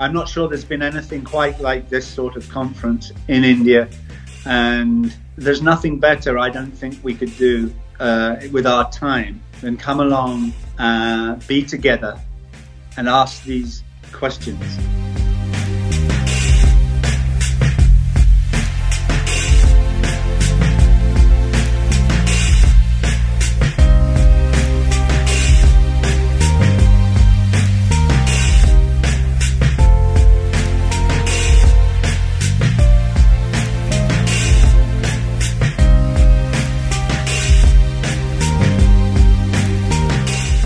I'm not sure there's been anything quite like this sort of conference in India, and there's nothing better I don't think we could do with our time than come along, be together and ask these questions.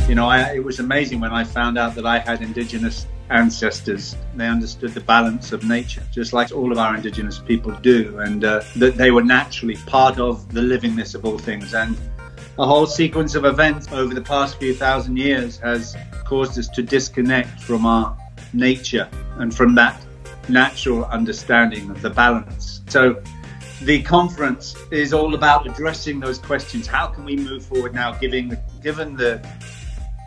You know, it was amazing when I found out that I had indigenous ancestors. They understood the balance of nature, just like all of our indigenous people do, and that they were naturally part of the livingness of all things. And a whole sequence of events over the past few thousand years has caused us to disconnect from our nature and from that natural understanding of the balance. So the conference is all about addressing those questions. How can we move forward now, given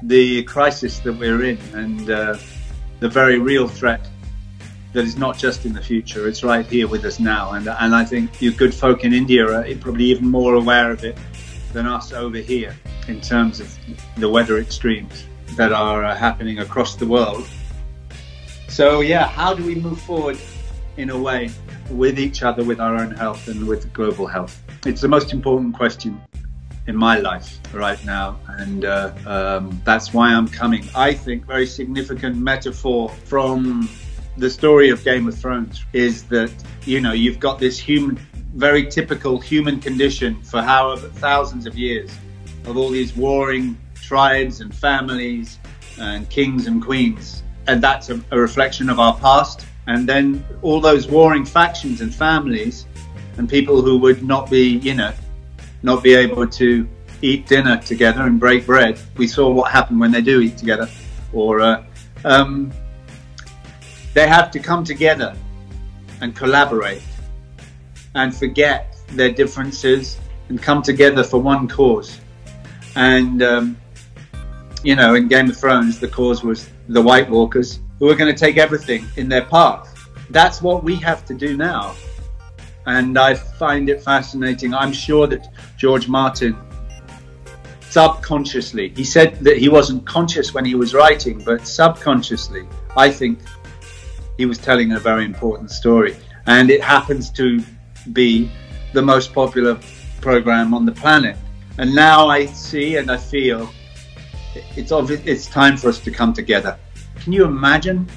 the crisis that we're in, and the very real threat that is not just in the future, it's right here with us now. And I think you good folk in India are probably even more aware of it than us over here in terms of the weather extremes that are happening across the world. So yeah, how do we move forward in a way with each other, with our own health and with global health? It's the most important question in my life right now, and that's why I'm coming. I think very significant metaphor from the story of Game of Thrones is that, you know, you've got this very typical human condition for however thousands of years of all these warring tribes and families and kings and queens, and that's a reflection of our past. And then all those warring factions and families and people who would not be, you know, not be able to eat dinner together and break bread. We saw what happened when they do eat together, or they have to come together and collaborate and forget their differences and come together for one cause. And you know, in Game of Thrones, the cause was the White Walkers, who are going to take everything in their path. That's what we have to do now. And I find it fascinating. I'm sure that George Martin, subconsciously, he said that he wasn't conscious when he was writing, but subconsciously, I think he was telling a very important story. And it happens to be the most popular program on the planet. And now I see and I feel it's time for us to come together. Can you imagine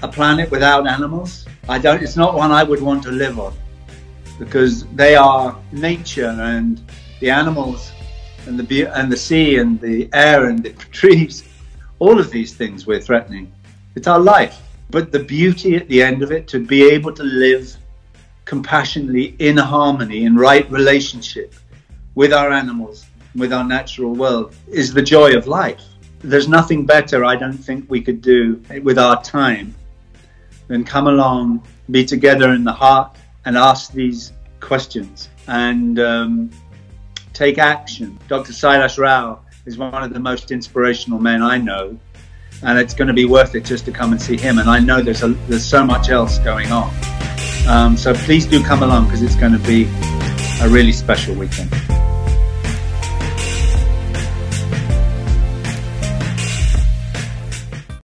a planet without animals? It's not one I would want to live on, because they are nature, and the animals and the sea and the air and the trees, all of these things we're threatening. It's our life. But the beauty at the end of it, to be able to live compassionately in harmony, in right relationship with our animals, with our natural world, is the joy of life. There's nothing better I don't think we could do with our time than come along, be together in the heart and ask these questions and take action. Dr. Sailash Rao is one of the most inspirational men I know, and it's going to be worth it just to come and see him. And I know there's so much else going on. So please do come along, because it's going to be a really special weekend.